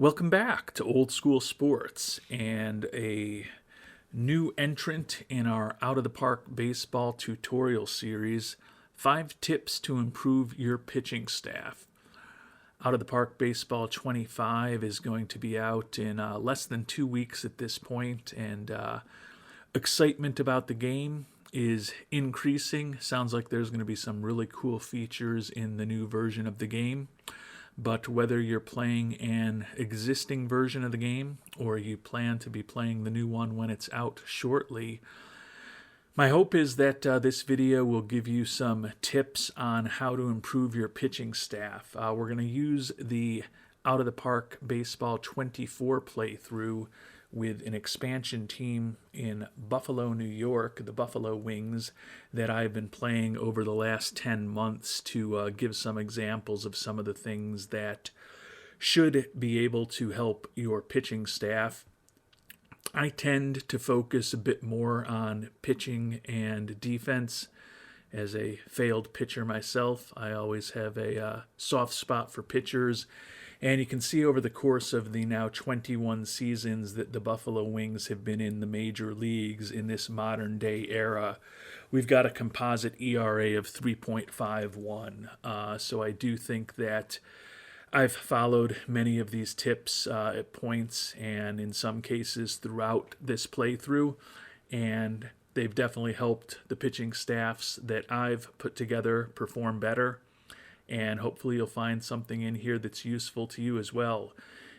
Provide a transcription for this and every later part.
Welcome back to Old School Sports and a new entrant in our Out of the Park Baseball tutorial series, 5 Tips to Improve Your Pitching Staff. Out of the Park Baseball 25 is going to be out in less than 2 weeks at this point, and excitement about the game is increasing. Sounds like there's going to be some really cool features in the new version of the game. But whether you're playing an existing version of the game or you plan to be playing the new one when it's out shortly, my hope is that this video will give you some tips on how to improve your pitching staff. We're going to use the Out of the Park Baseball 24 playthrough with an expansion team in Buffalo, New York, the Buffalo Wings, that I've been playing over the last 10 months to give some examples of some of the things that should be able to help your pitching staff. I tend to focus a bit more on pitching and defense. As a failed pitcher myself, I always have a soft spot for pitchers. And you can see over the course of the now 21 seasons that the Buffalo Wings have been in the major leagues in this modern day era, we've got a composite ERA of 3.51. So I do think that I've followed many of these tips at points and in some cases throughout this playthrough, and they've definitely helped the pitching staffs that I've put together perform better. And hopefully you'll find something in here that's useful to you as well.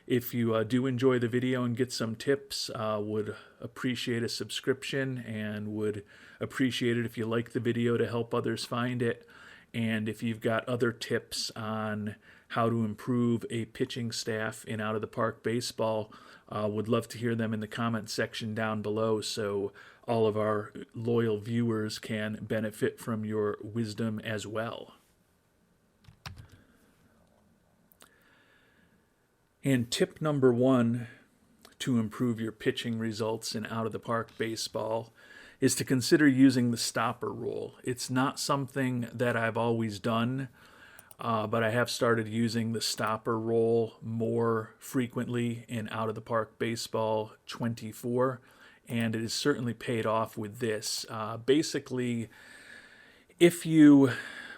If you do enjoy the video and get some tips, would appreciate a subscription and would appreciate it if you like the video to help others find it. And if you've got other tips on how to improve a pitching staff in Out of the Park Baseball, would love to hear them in the comment section down below so all of our loyal viewers can benefit from your wisdom as well. And tip number 1 to improve your pitching results in Out of the Park Baseball is to consider using the stopper rule. It's not something that I've always done, but I have started using the stopper rule more frequently in Out of the Park Baseball 24, and it has certainly paid off with this. Basically, if you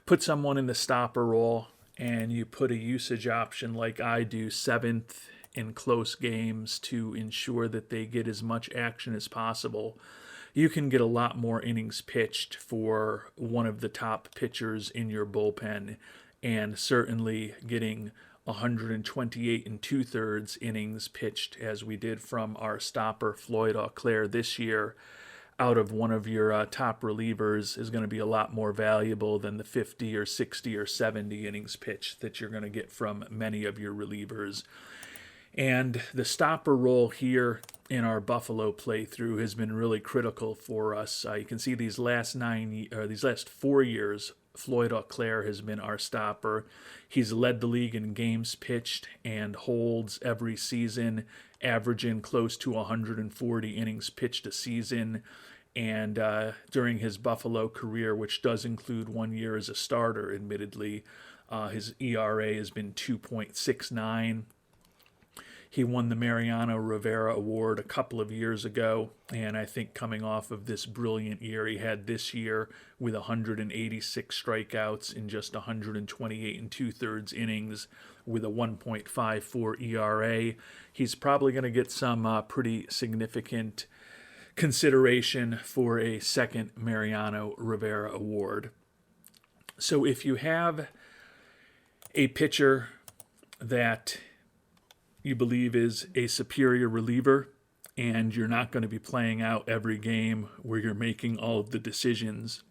put someone in the stopper role and you put a usage option like I do, 7th in close games, to ensure that they get as much action as possible, you can get a lot more innings pitched for one of the top pitchers in your bullpen, and certainly getting 128 2/3 innings pitched as we did from our stopper Floyd Auclair this year out of one of your top relievers is going to be a lot more valuable than the 50 or 60 or 70 innings pitched that you're going to get from many of your relievers. And the stopper role here in our Buffalo playthrough has been really critical for us. You can see these last 4 years, Floyd Auclair has been our stopper. He's led the league in games pitched and holds every season, averaging close to 140 innings pitched a season. And during his Buffalo career, which does include 1 year as a starter, admittedly, his ERA has been 2.69. He won the Mariano Rivera Award a couple of years ago, and I think coming off of this brilliant year he had this year with 186 strikeouts in just 128 2/3 innings with a 1.54 ERA, he's probably going to get some pretty significant consideration for a second Mariano Rivera Award. So if you have a pitcher that you believe is a superior reliever and you're not going to be playing out every game where you're making all of the decisions,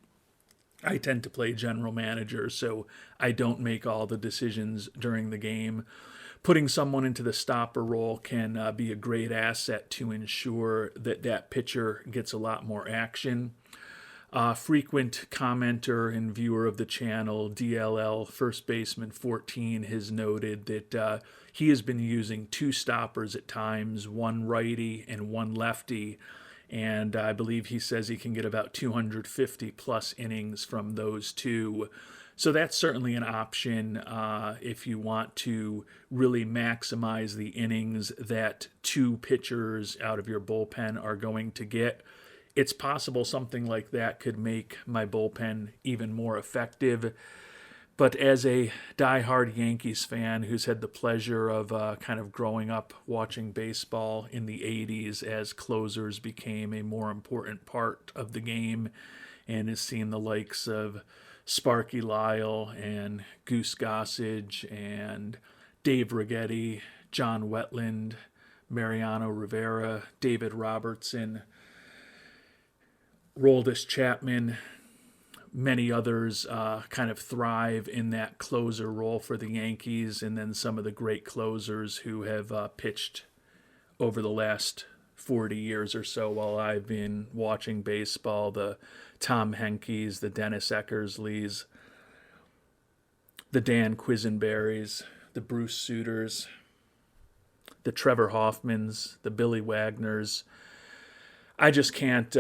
I tend to play general manager, so I don't make all the decisions during the game. Putting someone into the stopper role can be a great asset to ensure that that pitcher gets a lot more action. Frequent commenter and viewer of the channel, DLL First Baseman 14, has noted that he has been using 2 stoppers at times, one righty and one lefty, and I believe he says he can get about 250 plus innings from those 2. So that's certainly an option if you want to really maximize the innings that two pitchers out of your bullpen are going to get. It's possible something like that could make my bullpen even more effective. But as a diehard Yankees fan who's had the pleasure of kind of growing up watching baseball in the 80s as closers became a more important part of the game, and has seen the likes of Sparky Lyle and Goose Gossage and Dave Righetti, John Wetland, Mariano Rivera, David Robertson, Roldis Chapman, many others kind of thrive in that closer role for the Yankees, and then some of the great closers who have pitched over the last 40 years or so while I've been watching baseball, the Tom Henkes, the Dennis Eckersleys, the Dan Quisenberrys, the Bruce Suters, the Trevor Hoffmans, the Billy Wagners. I just can't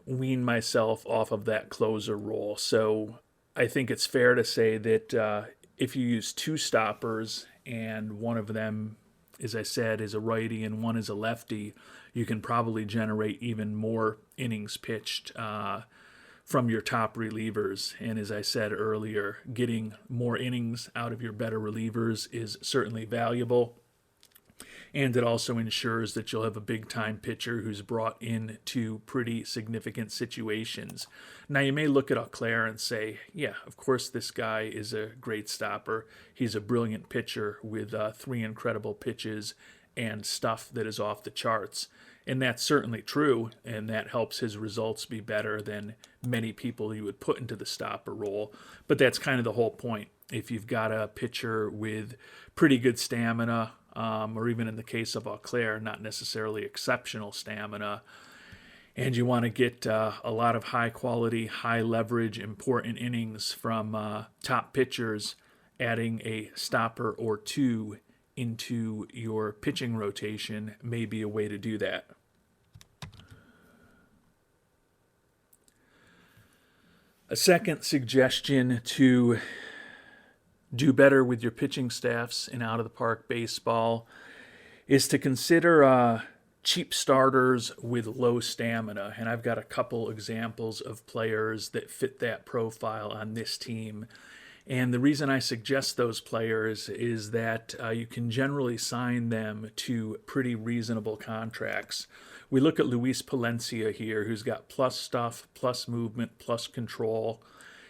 wean myself off of that closer role. So I think it's fair to say that if you use two stoppers and one of them, as I said, is a righty and one is a lefty, you can probably generate even more innings pitched from your top relievers. And as I said earlier, getting more innings out of your better relievers is certainly valuable. And it also ensures that you'll have a big-time pitcher who's brought into pretty significant situations. Now, you may look at Auclair and say, yeah, of course this guy is a great stopper. He's a brilliant pitcher with 3 incredible pitches and stuff that is off the charts. And that's certainly true, and that helps his results be better than many people you would put into the stopper role. But that's kind of the whole point. If you've got a pitcher with pretty good stamina, or even in the case of Auclair, not necessarily exceptional stamina, and you want to get a lot of high-quality, high-leverage, important innings from top pitchers, adding a stopper or two into your pitching rotation may be a way to do that. A second suggestion to do better with your pitching staffs in out-of-the-park baseball is to consider cheap starters with low stamina. And I've got a couple examples of players that fit that profile on this team. And the reason I suggest those players is that you can generally sign them to pretty reasonable contracts. We look at Luis Palencia here, who's got plus stuff, plus movement, plus control.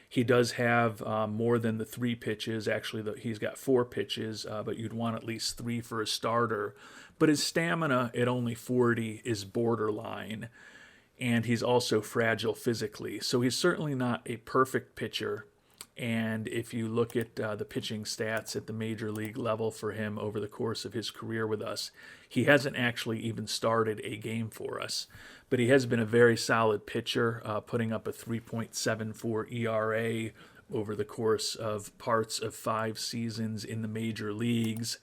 He does have more than the 3 pitches. Actually, he's got 4 pitches, but you'd want at least 3 for a starter. But his stamina at only 40 is borderline, and he's also fragile physically. So he's certainly not a perfect pitcher. And if you look at the pitching stats at the major league level for him over the course of his career with us, he hasn't actually even started a game for us. But he has been a very solid pitcher, putting up a 3.74 ERA over the course of parts of 5 seasons in the major leagues.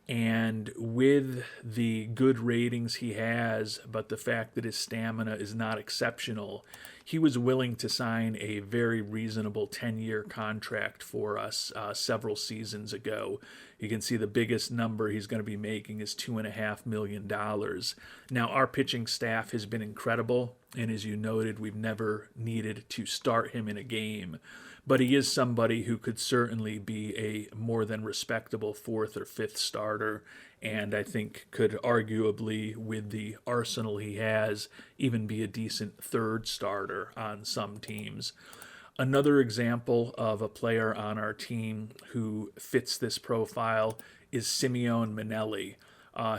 And with the good ratings he has, but the fact that his stamina is not exceptional, he was willing to sign a very reasonable 10-year contract for us several seasons ago. You can see the biggest number he's going to be making is $2.5 million. Now, our pitching staff has been incredible, and as you noted, we've never needed to start him in a game. But he is somebody who could certainly be a more than respectable 4th or 5th starter, and I think could arguably, with the arsenal he has, even be a decent 3rd starter on some teams. Another example of a player on our team who fits this profile is Simeon Manelli.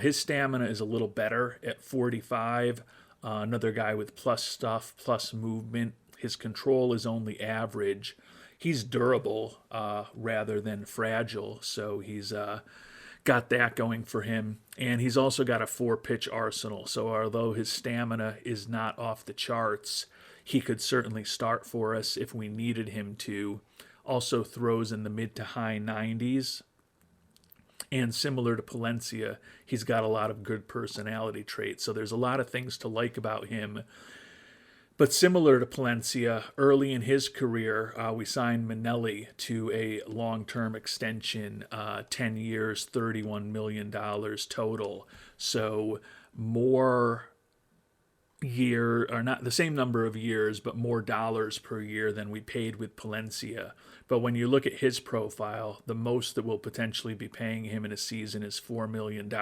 His stamina is a little better at 45. Another guy with plus stuff, plus movement. His control is only average. He's durable rather than fragile, so he's got that going for him. And he's also got a 4-pitch arsenal, so although his stamina is not off the charts, he could certainly start for us if we needed him to. Also throws in the mid to high 90s. And similar to Palencia, he's got a lot of good personality traits, so there's a lot of things to like about him. But similar to Palencia, early in his career, we signed Manelli to a long-term extension, 10 years, $31 million total. So more year, or not the same number of years, but more dollars per year than we paid with Palencia. But when you look at his profile, the most that we'll potentially be paying him in a season is $4 million.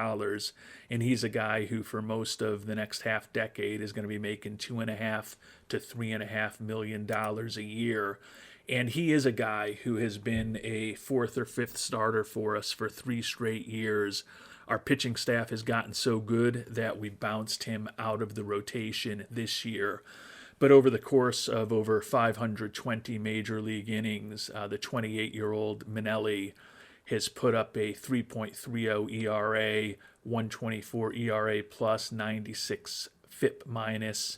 And he's a guy who, for most of the next half decade, is going to be making $2.5 to $3.5 million a year. And he is a guy who has been a fourth or fifth starter for us for 3 straight years. Our pitching staff has gotten so good that we bounced him out of the rotation this year. But over the course of over 520 major league innings, the 28-year-old Manelli has put up a 3.30 ERA, 124 ERA plus, 96 FIP minus,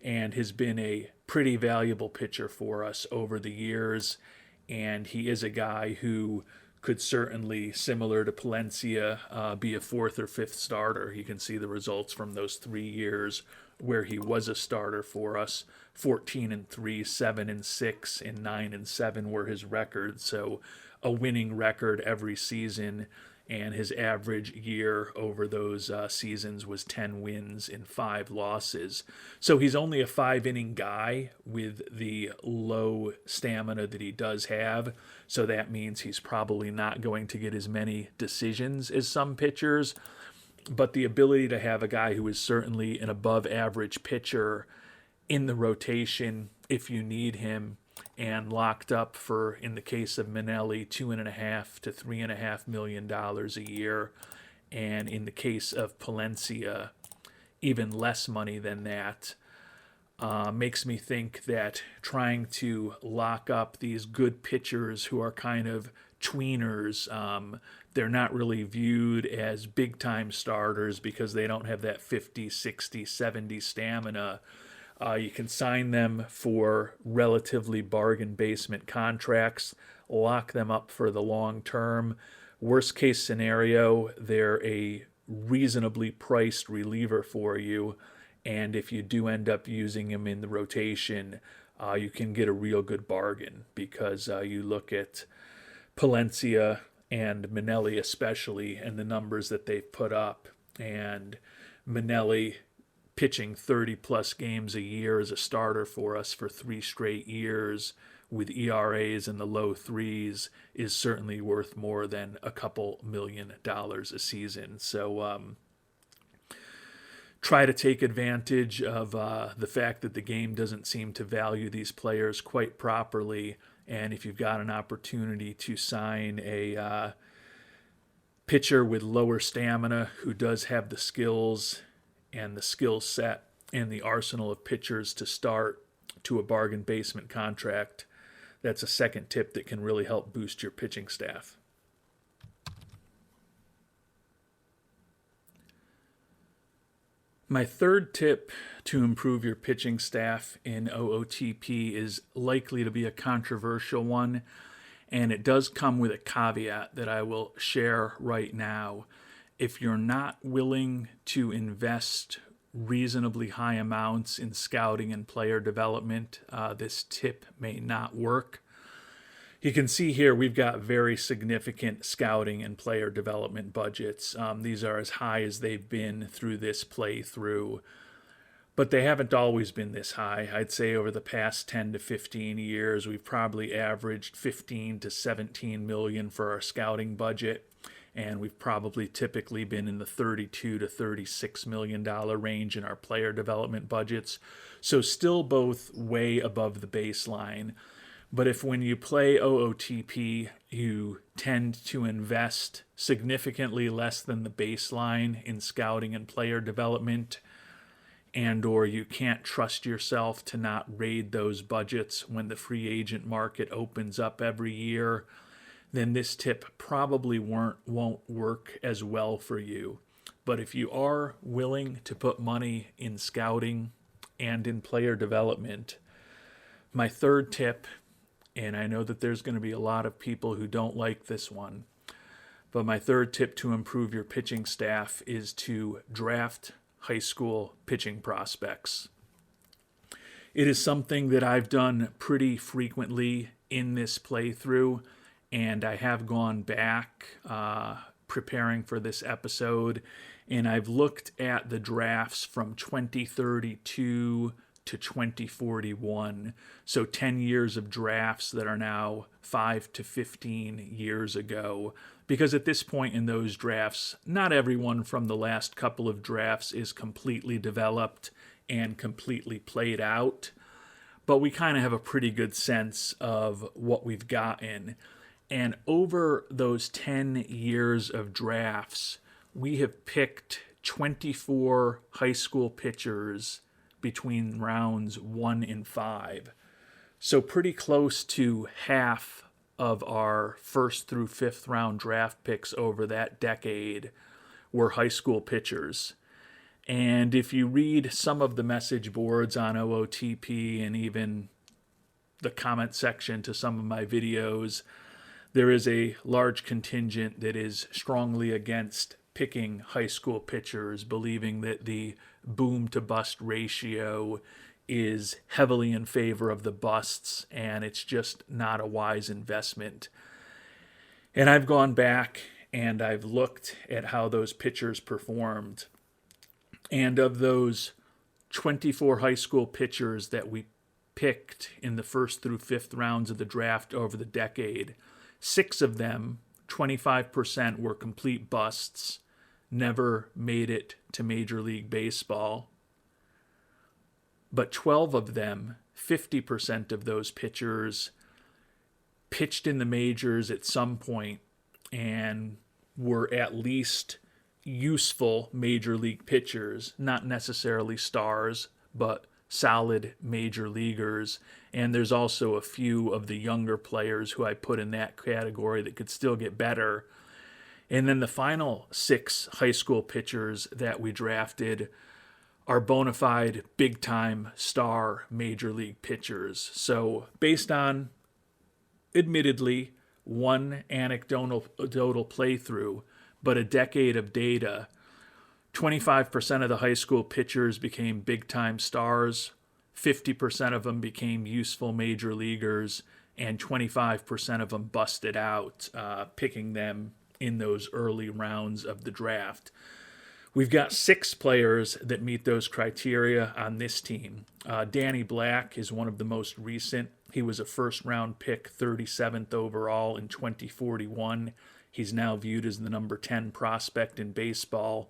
and has been a pretty valuable pitcher for us over the years. And he is a guy who could certainly, similar to Palencia, be a fourth or fifth starter. You can see the results from those 3 years where he was a starter for us. 14-3, 7-6, and 9-7 were his records. So a winning record every season, and his average year over those seasons was 10 wins and 5 losses. So he's only a 5-inning guy with the low stamina that he does have. So that means he's probably not going to get as many decisions as some pitchers. But the ability to have a guy who is certainly an above average pitcher in the rotation if you need him, and locked up for, in the case of Manelli, $2.5 to $3.5 million a year, and in the case of Palencia, even less money than that, makes me think that trying to lock up these good pitchers who are kind of tweeners, they're not really viewed as big-time starters because they don't have that 50, 60, 70 stamina. You can sign them for relatively bargain basement contracts, lock them up for the long term. Worst case scenario, they're a reasonably priced reliever for you. And if you do end up using them in the rotation, you can get a real good bargain, because you look at Palencia and Manelli especially and the numbers that they've put up. And Manelli pitching 30-plus games a year as a starter for us for 3 straight years with ERAs in the low 3s is certainly worth more than a couple $1 million a season. So try to take advantage of the fact that the game doesn't seem to value these players quite properly. And if you've got an opportunity to sign a pitcher with lower stamina who does have the skills and the skill set and the arsenal of pitchers to start to a bargain basement contract, that's a second tip that can really help boost your pitching staff. My third tip to improve your pitching staff in OOTP is likely to be a controversial one, and it does come with a caveat that I will share right now. If you're not willing to invest reasonably high amounts in scouting and player development, this tip may not work. You can see here we've got very significant scouting and player development budgets. These are as high as they've been through this playthrough, but they haven't always been this high. I'd say over the past 10 to 15 years, we've probably averaged 15 to 17 million for our scouting budget, and we've probably typically been in the $32 to $36 million range in our player development budgets. So still both way above the baseline. But if when you play OOTP, you tend to invest significantly less than the baseline in scouting and player development, and or you can't trust yourself to not raid those budgets when the free agent market opens up every year, then this tip probably won't work as well for you. But if you are willing to put money in scouting and in player development, my third tip, and I know that there's going to be a lot of people who don't like this one, but my third tip to improve your pitching staff is to draft high school pitching prospects. It is something that I've done pretty frequently in this playthrough, and I have gone back preparing for this episode, and I've looked at the drafts from 2032 to 2041. So 10 years of drafts that are now 5 to 15 years ago. Because at this point in those drafts, not everyone from the last couple of drafts is completely developed and completely played out. But we kind of have a pretty good sense of what we've gotten. And over those 10 years of drafts, we have picked 24 high school pitchers between rounds 1 and 5. So pretty close to half of our first through fifth round draft picks over that decade were high school pitchers. And if you read some of the message boards on OOTP and even the comment section to some of my videos, there is a large contingent that is strongly against picking high school pitchers, believing that the boom to bust ratio is heavily in favor of the busts, and it's just not a wise investment. And I've gone back and I've looked at how those pitchers performed. And of those 24 high school pitchers that we picked in the first through fifth rounds of the draft over the decade, 6 of them, 25%, were complete busts, never made it to Major League Baseball. But 12 of them, 50% of those pitchers, pitched in the majors at some point and were at least useful major league pitchers, not necessarily stars, but solid major leaguers. And there's also a few of the younger players who I put in that category that could still get better. And then the final 6 high school pitchers that we drafted are bona fide big-time star major league pitchers. So based on, admittedly, one anecdotal playthrough, but a decade of data, 25% of the high school pitchers became big-time stars, 50% of them became useful major leaguers, and 25% of them busted out, picking them in those early rounds of the draft. We've got 6 players that meet those criteria on this team. Danny Black is one of the most recent. He was a first-round pick, 37th overall in 2041. He's now viewed as the number 10 prospect in baseball.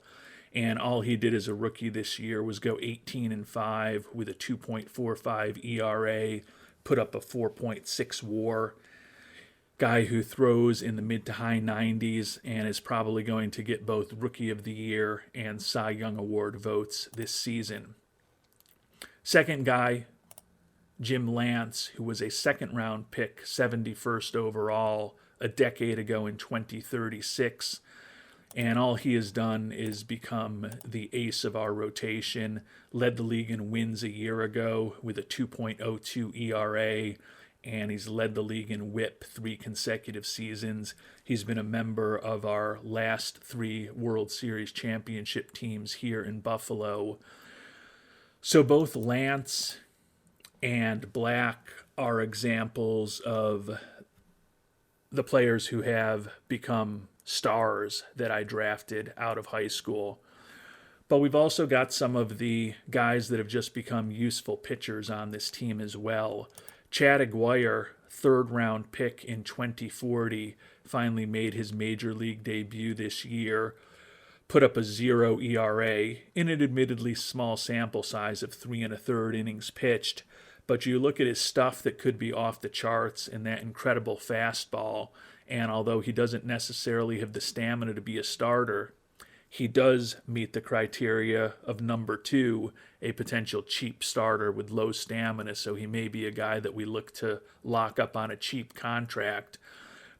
And all he did as a rookie this year was go 18-5 with a 2.45 ERA, put up a 4.6 WAR. Guy who throws in the mid to high 90s and is probably going to get both Rookie of the Year and Cy Young Award votes this season. Second guy, Jim Lance, who was a second-round pick, 71st overall, a decade ago in 2036. And all he has done is become the ace of our rotation, led the league in wins a year ago with a 2.02 ERA, and he's led the league in WHIP 3 consecutive seasons. He's been a member of our last 3 World Series championship teams here in Buffalo. So both Lance and Black are examples of the players who have become stars that I drafted out of high school. But we've also got some of the guys that have just become useful pitchers on this team as well. Chad Aguirre, third-round pick in 2040, finally made his major league debut this year, put up a 0 ERA in an admittedly small sample size of 3 1/3 innings pitched. But you look at his stuff that could be off the charts and that incredible fastball, and although he doesn't necessarily have the stamina to be a starter, he does meet the criteria of number 2, a potential cheap starter with low stamina, so he may be a guy that we look to lock up on a cheap contract.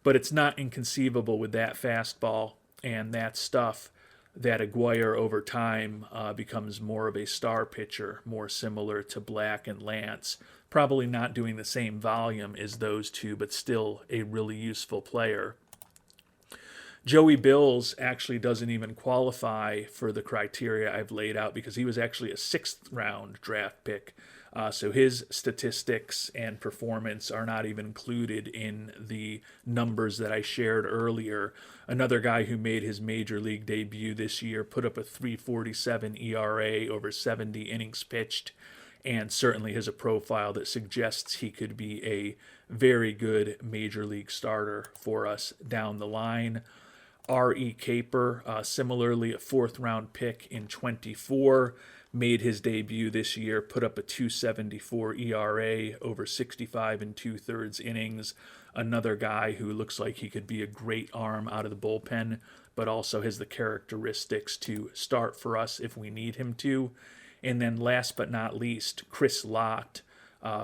But it's not inconceivable with that fastball and that stuff that Aguirre over time becomes more of a star pitcher, more similar to Black and Lance. Probably not doing the same volume as those two, but still a really useful player. Joey Bills actually doesn't even qualify for the criteria I've laid out because he was actually a 6th-round draft pick So his statistics and performance are not even included in the numbers that I shared earlier. Another guy who made his major league debut this year put up a 3.47 ERA over 70 innings pitched, and certainly has a profile that suggests he could be a very good major league starter for us down the line. R.E. Caper, similarly a fourth round pick in 24, made his debut this year, put up a 2.74 ERA over 65 and 2/3 innings. Another guy who looks like he could be a great arm out of the bullpen, but also has the characteristics to start for us if we need him to. And then last but not least, Chris Lott,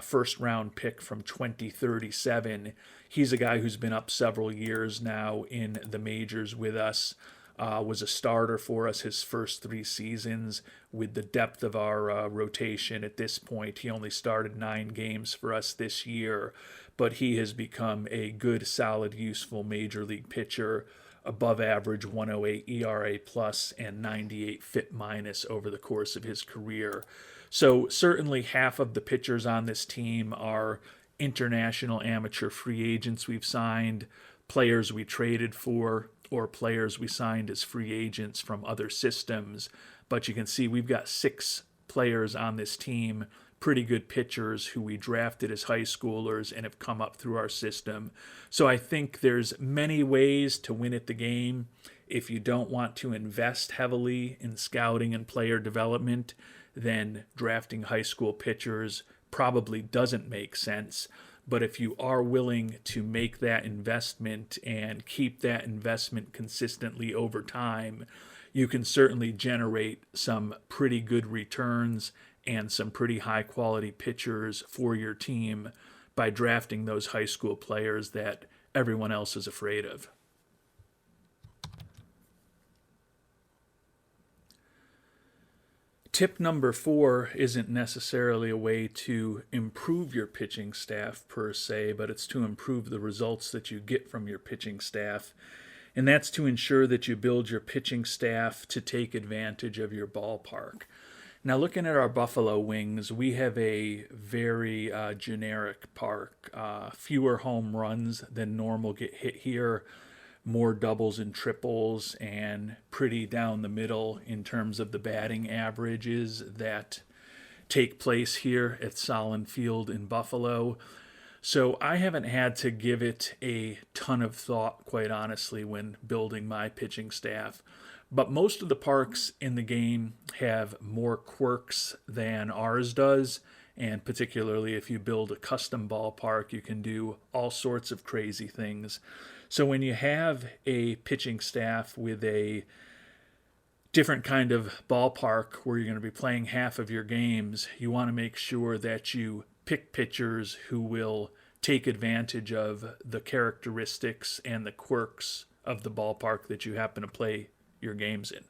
first round pick from 2037. He's a guy who's been up several years now in the majors with us. Was a starter for us his first 3 seasons. With the depth of our rotation at this point, he only started 9 games for us this year, but he has become a good, solid, useful major league pitcher. Above average 108 ERA plus and 98 FIP minus over the course of his career. So certainly half of the pitchers on this team are international amateur free agents we've signed, players we traded for, or players we signed as free agents from other systems. But you can see we've got 6 players on this team, pretty good pitchers who we drafted as high schoolers and have come up through our system. So I think there's many ways to win at the game. If you don't want to invest heavily in scouting and player development, then drafting high school pitchers probably doesn't make sense. But if you are willing to make that investment and keep that investment consistently over time, you can certainly generate some pretty good returns and some pretty high quality pitchers for your team by drafting those high school players that everyone else is afraid of. Tip number 4 isn't necessarily a way to improve your pitching staff per se, but it's to improve the results that you get from your pitching staff. And that's to ensure that you build your pitching staff to take advantage of your ballpark. Now, looking at our Buffalo Wings, we have a very generic park. Fewer home runs than normal get hit here, more doubles and triples, and pretty down the middle in terms of the batting averages that take place here at Solon Field in Buffalo. So I haven't had to give it a ton of thought, quite honestly, when building my pitching staff. But most of the parks in the game have more quirks than ours does. And particularly if you build a custom ballpark, you can do all sorts of crazy things. So when you have a pitching staff with a different kind of ballpark where you're going to be playing half of your games, you want to make sure that you pick pitchers who will take advantage of the characteristics and the quirks of the ballpark that you happen to play your games in.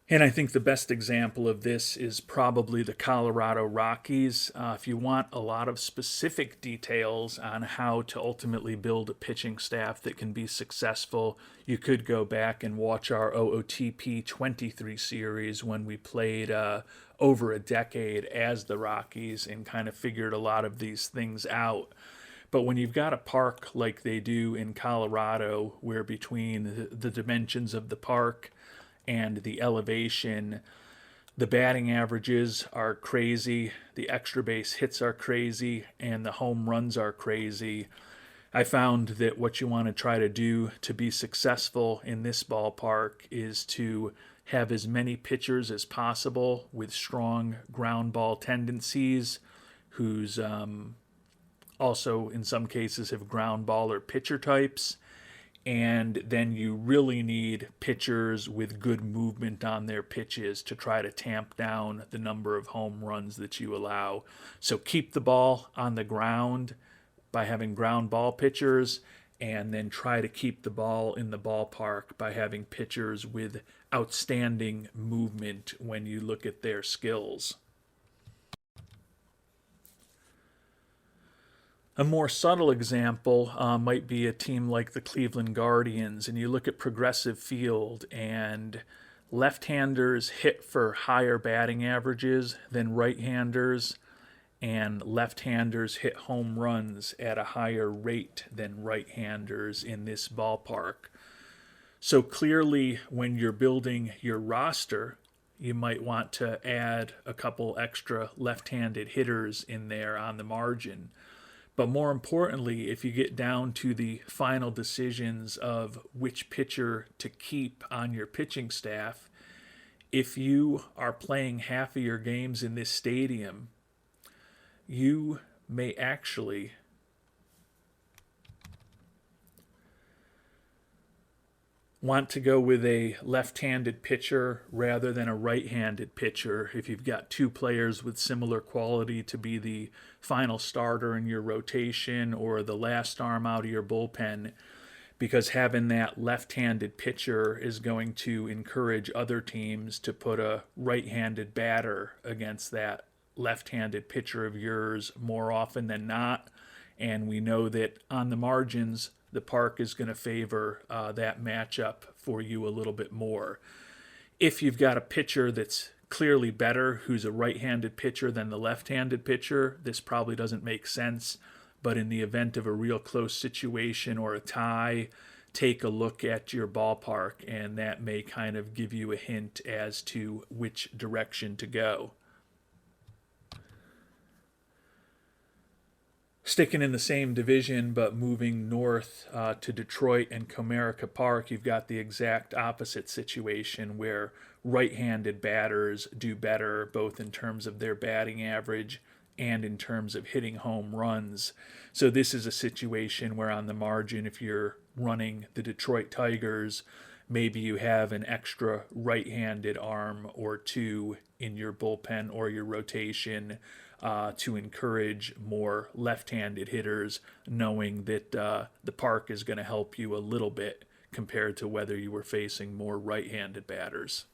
And I think the best example of this is probably the Colorado Rockies. If you want a lot of specific details on how to ultimately build a pitching staff that can be successful, you could go back and watch our OOTP 23 series when we played over a decade as the Rockies and kind of figured a lot of these things out. But when you've got a park like they do in Colorado, where between the dimensions of the park and the elevation, the batting averages are crazy, the extra base hits are crazy, and the home runs are crazy, I found that what you want to try to do to be successful in this ballpark is to have as many pitchers as possible with strong ground ball tendencies, whose also in some cases have ground ball or pitcher types. And then you really need pitchers with good movement on their pitches to try to tamp down the number of home runs that you allow. So keep the ball on the ground by having ground ball pitchers, and then try to keep the ball in the ballpark by having pitchers with outstanding movement when you look at their skills. A more subtle example might be a team like the Cleveland Guardians, and you look at Progressive Field, and left-handers hit for higher batting averages than right-handers, and left-handers hit home runs at a higher rate than right-handers in this ballpark. So clearly, when you're building your roster, you might want to add a couple extra left-handed hitters in there on the margin. But more importantly, if you get down to the final decisions of which pitcher to keep on your pitching staff, if you are playing half of your games in this stadium, you may actually want to go with a left-handed pitcher rather than a right-handed pitcher if you've got two players with similar quality to be the final starter in your rotation or the last arm out of your bullpen, because having that left-handed pitcher is going to encourage other teams to put a right-handed batter against that left-handed pitcher of yours more often than not. And we know that on the margins, the park is going to favor that matchup for you a little bit more. If you've got a pitcher that's clearly better, who's a right-handed pitcher than the left-handed pitcher, this probably doesn't make sense. But in the event of a real close situation or a tie, take a look at your ballpark, and that may kind of give you a hint as to which direction to go. Sticking in the same division but moving north to Detroit and Comerica Park, you've got the exact opposite situation where right-handed batters do better both in terms of their batting average and in terms of hitting home runs. So this is a situation where on the margin, if you're running the Detroit Tigers, maybe you have an extra right-handed arm or two in your bullpen or your rotation to encourage more left-handed hitters, knowing that the park is going to help you a little bit compared to whether you were facing more right-handed batters.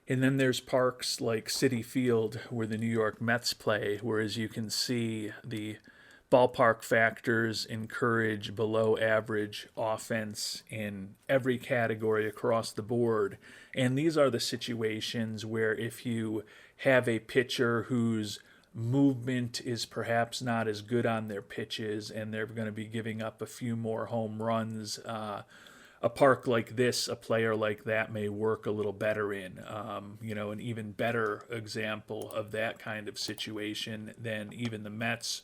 And then there's parks like Citi Field where the New York Mets play, where, as you can see, the ballpark factors encourage below average offense in every category across the board. And these are the situations where if you have a pitcher whose movement is perhaps not as good on their pitches and they're going to be giving up a few more home runs, a park like this, a player like that may work a little better in. An even better example of that kind of situation than even the Mets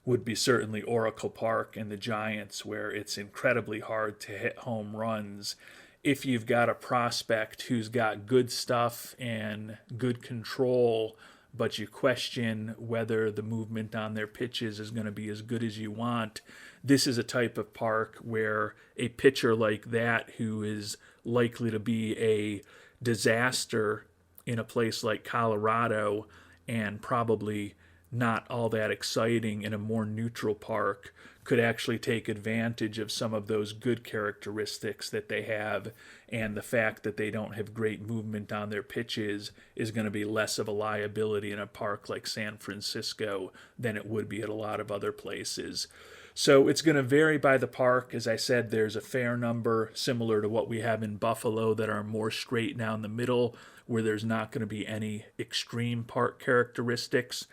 would be certainly Oracle Park and the Giants, where it's incredibly hard to hit home runs. If you've got a prospect who's got good stuff and good control, but you question whether the movement on their pitches is going to be as good as you want, this is a type of park where a pitcher like that, who is likely to be a disaster in a place like Colorado and probably not all that exciting in a more neutral park, could actually take advantage of some of those good characteristics that they have, and the fact that they don't have great movement on their pitches is going to be less of a liability in a park like San Francisco than it would be at a lot of other places. So it's going to vary by the park. As I said, there's a fair number similar to what we have in Buffalo that are more straight down the middle, where there's not going to be any extreme park characteristics.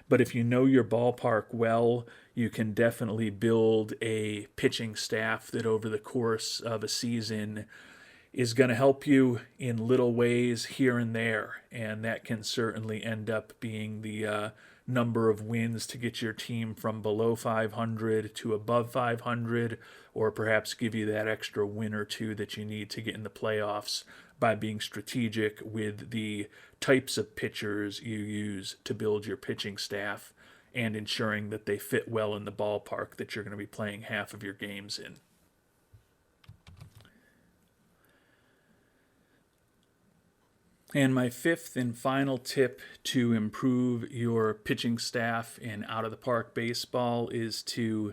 But if you know your ballpark well, you can definitely build a pitching staff that over the course of a season is going to help you in little ways here and there. And that can certainly end up being the number of wins to get your team from below 500 to above 500, or perhaps give you that extra win or two that you need to get in the playoffs by being strategic with the types of pitchers you use to build your pitching staff and ensuring that they fit well in the ballpark that you're going to be playing half of your games in. And my fifth and final tip to improve your pitching staff in out-of-the-park baseball is to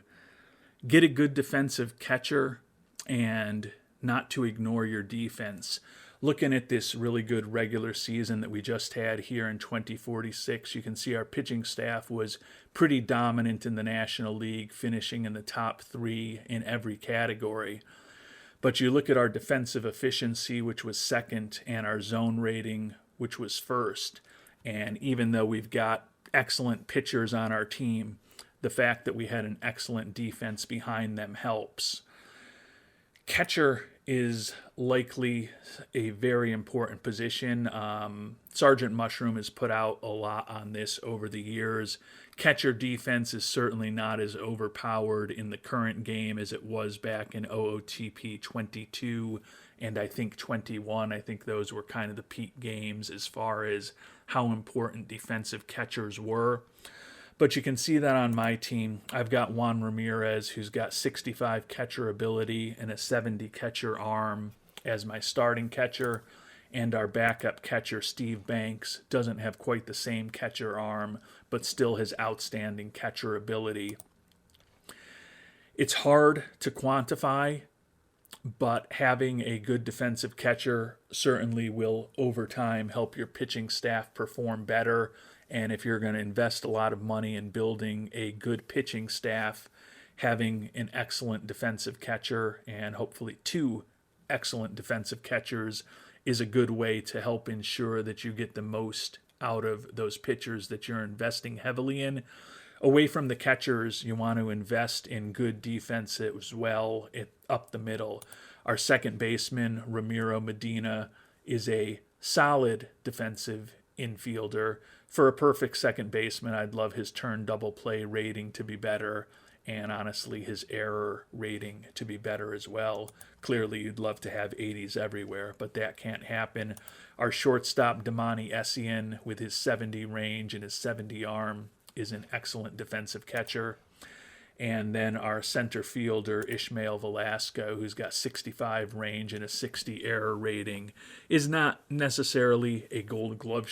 get a good defensive catcher and not to ignore your defense. looking at this really good regular season that we just had here in 2046, you can see our pitching staff was pretty dominant in the National League, finishing in the top 3 in every category. But you look at our defensive efficiency, which was second, and our zone rating, which was first. And even though we've got excellent pitchers on our team, the fact that we had an excellent defense behind them helps. Catcher is likely a very important position. Sergeant Mushroom has put out a lot on this over the years. Catcher defense is certainly not as overpowered in the current game as it was back in OOTP 22 and I think 21. I think those were kind of the peak games as far as how important defensive catchers were. But you can see that on my team. I've got Juan Ramirez, who's got 65 catcher ability and a 70 catcher arm as my starting catcher. And our backup catcher, Steve Banks, doesn't have quite the same catcher arm, but still has outstanding catcher ability. It's hard to quantify, but having a good defensive catcher certainly will, over time, help your pitching staff perform better. And if you're going to invest a lot of money in building a good pitching staff, having an excellent defensive catcher and hopefully 2 excellent defensive catchers is a good way to help ensure that you get the most out of those pitchers that you're investing heavily in. Away from the catchers, you want to invest in good defense as well up the middle. Our second baseman, Ramiro Medina, is a solid defensive infielder. For a perfect second baseman, I'd love his turn double play rating to be better, and honestly his error rating to be better as well. Clearly you'd love to have 80s everywhere, but that can't happen. Our shortstop, Damani Essien, with his 70 range and his 70 arm, is an excellent defensive catcher. And then our center fielder, Ishmael Velasco, who's got 65 range and a 60 error rating, is not necessarily a gold glove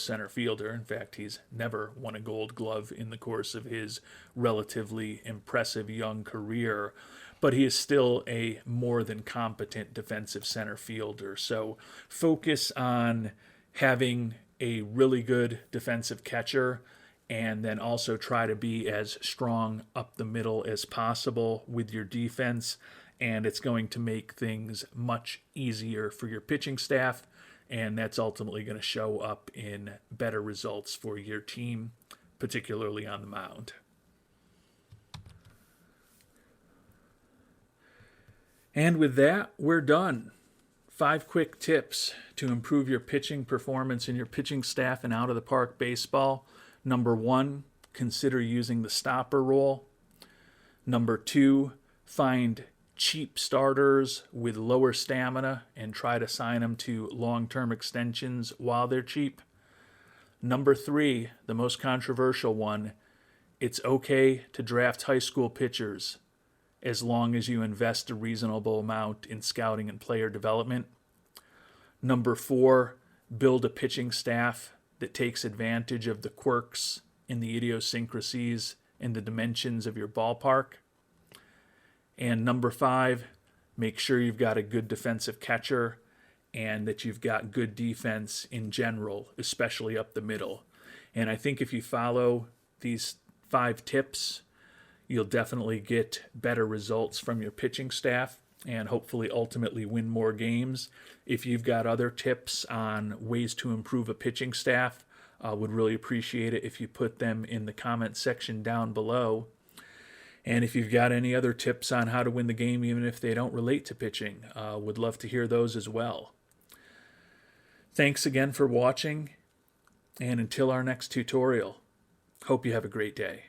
center fielder. In fact, he's never won a gold glove in the course of his relatively impressive young career. But he is still a more than competent defensive center fielder. So focus on having a really good defensive catcher, and then also try to be as strong up the middle as possible with your defense. And it's going to make things much easier for your pitching staff, and that's ultimately going to show up in better results for your team, particularly on the mound. And with that, we're done. 5 quick tips to improve your pitching performance in your pitching staff and out of the park baseball. Number 1, consider using the stopper rule. Number 2, find cheap starters with lower stamina and try to sign them to long-term extensions while they're cheap. Number 3, the most controversial one, it's okay to draft high school pitchers as long as you invest a reasonable amount in scouting and player development. Number 4, build a pitching staff that takes advantage of the quirks and the idiosyncrasies and the dimensions of your ballpark. And number 5, make sure you've got a good defensive catcher and that you've got good defense in general, especially up the middle. And I think if you follow these 5 tips, you'll definitely get better results from your pitching staff and hopefully ultimately win more games. If you've got other tips on ways to improve a pitching staff, would really appreciate it if you put them in the comment section down below. And if you've got any other tips on how to win the game, even if they don't relate to pitching, would love to hear those as well. Thanks again for watching, and until our next tutorial, hope you have a great day.